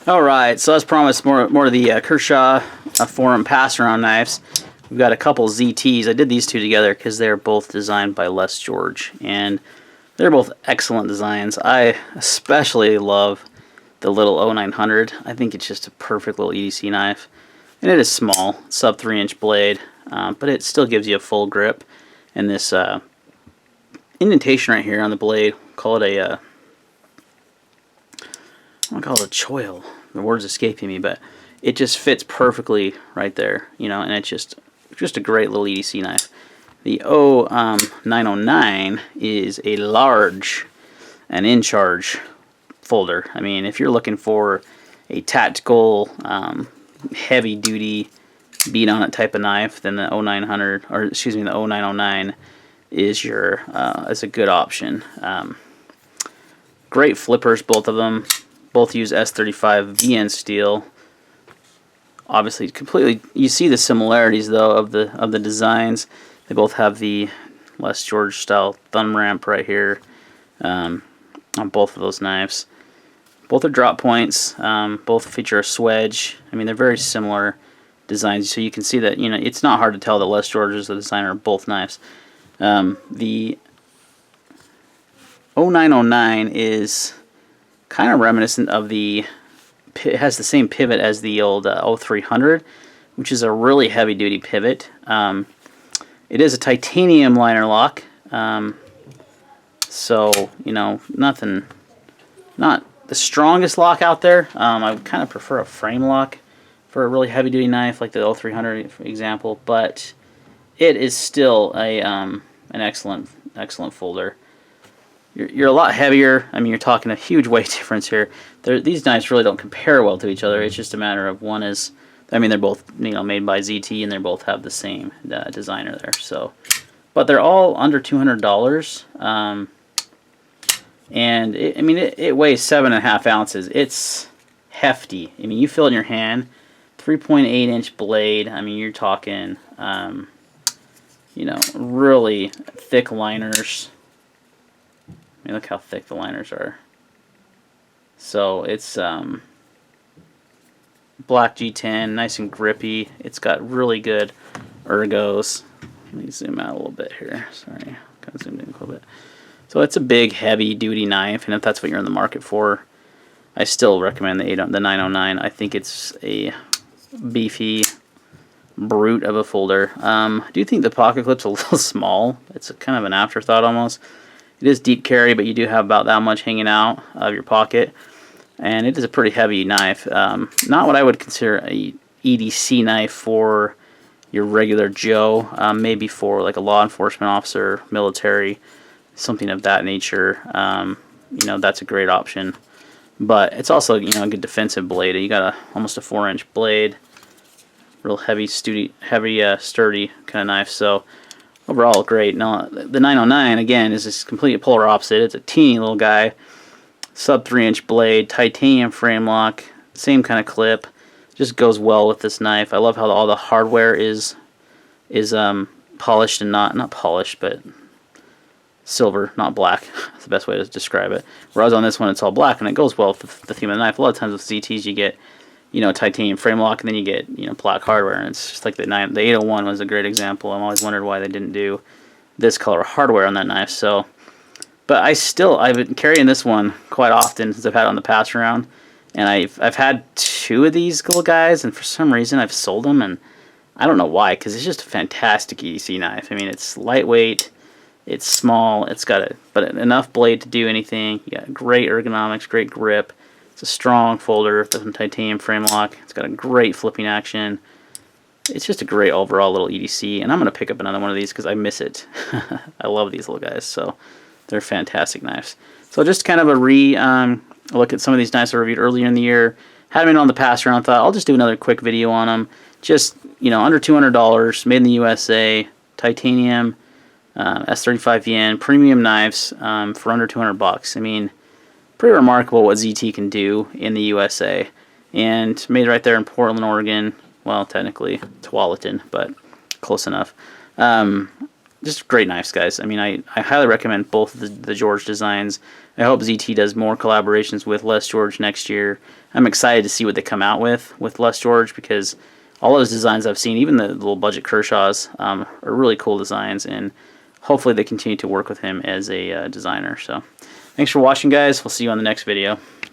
All right, so as promised, more of the Kershaw Forum pass-around knives. We've got a couple ZTs. I did these two together because they're both designed by Les George, and they're both excellent designs. I especially love the little 0900. I think it's just a perfect little EDC knife, and it is small, sub 3-inch blade, but it still gives you a full grip. And this indentation right here on the blade, call it a I want to call it a choil. The word's escaping me, but it just fits perfectly right there, you know, and it's just a great little EDC knife. The 909 is a large and in charge folder. I mean, if you're looking for a tactical, heavy duty, beat on it type of knife, then the 0900, or excuse me, the 0909 is is a good option. Great flippers, both of them. Both use S35 VN steel. Obviously, completely. You see the similarities though of the designs. They both have the Les George style thumb ramp right here on both of those knives. Both are drop points. Both feature a swedge. I mean, they're very similar designs, so you can see that it's not hard to tell that Les George is the designer of both knives. The 0909 is kind of reminiscent of it has the same pivot as the old 0300, which is a really heavy duty pivot. It is a titanium liner lock, so not the strongest lock out there. I would kind of prefer a frame lock for a really heavy duty knife like the 0300 for example, but it is still an excellent folder. You're a lot heavier. I mean, you're talking a huge weight difference here. These knives really don't compare well to each other. It's just a matter of one is, I mean, they're both made by ZT, and they both have the same designer there. So, but they're all under $200, and it weighs 7.5 ounces. It's hefty. I mean, you feel it in your hand. 3.8-inch blade. I mean, you're talking, really thick liners. I mean, look how thick the liners are. So it's black G10, nice and grippy. It's got really good ergos. Let me zoom out a little bit here. Sorry, kind of zoomed in a little bit. So it's a big, heavy-duty knife, and if that's what you're in the market for, I still recommend the 909. I think it's a beefy brute of a folder. I do think the pocket clip's a little small. It's kind of an afterthought almost. It is deep carry, but you do have about that much hanging out of your pocket, and it is a pretty heavy knife. Not what I would consider a EDC knife for your regular Joe. Maybe for like a law enforcement officer, military, something of that nature. That's a great option. But it's also a good defensive blade. You got almost a 4-inch blade, real heavy, sturdy kind of knife. So overall, great. Now, the 909, again, is this completely polar opposite. It's a teeny little guy, sub 3-inch blade, titanium frame lock, same kind of clip. Just goes well with this knife. I love how all the hardware is polished and not polished, but silver, not black. That's the best way to describe it. Whereas on this one, it's all black, and it goes well with the theme of the knife. A lot of times with ZTs, you get titanium frame lock, and then you get black hardware, and it's just like the 801 was a great example. I'm always wondered why they didn't do this color hardware on that knife. So, but I've been carrying this one quite often since I've had it on the pass around, and I've had 2 of these little guys, and for some reason I've sold them, and I don't know why, because it's just a fantastic EDC knife. I mean, it's lightweight, it's small, it's got enough blade to do anything. You got great ergonomics, great grip. It's a strong folder with some titanium frame lock. It's got a great flipping action. It's just a great overall little EDC, and I'm going to pick up another one of these because I miss it. I love these little guys, so they're fantastic knives. So just kind of a look at some of these knives I reviewed earlier in the year. Had them on the pass around, thought I'll just do another quick video on them. Just, under $200, made in the USA, titanium, S35 yen, premium knives for under $200. I mean, pretty remarkable what ZT can do in the USA, and made right there in Portland, Oregon. Well, technically Tualatin, but close enough. just great knives, guys. I mean, I highly recommend both the George designs. I hope ZT does more collaborations with Les George next year. I'm excited to see what they come out with Les George, because all those designs I've seen, even the little budget Kershaws, are really cool designs, and hopefully they continue to work with him as a designer. So thanks for watching, guys. We'll see you on the next video.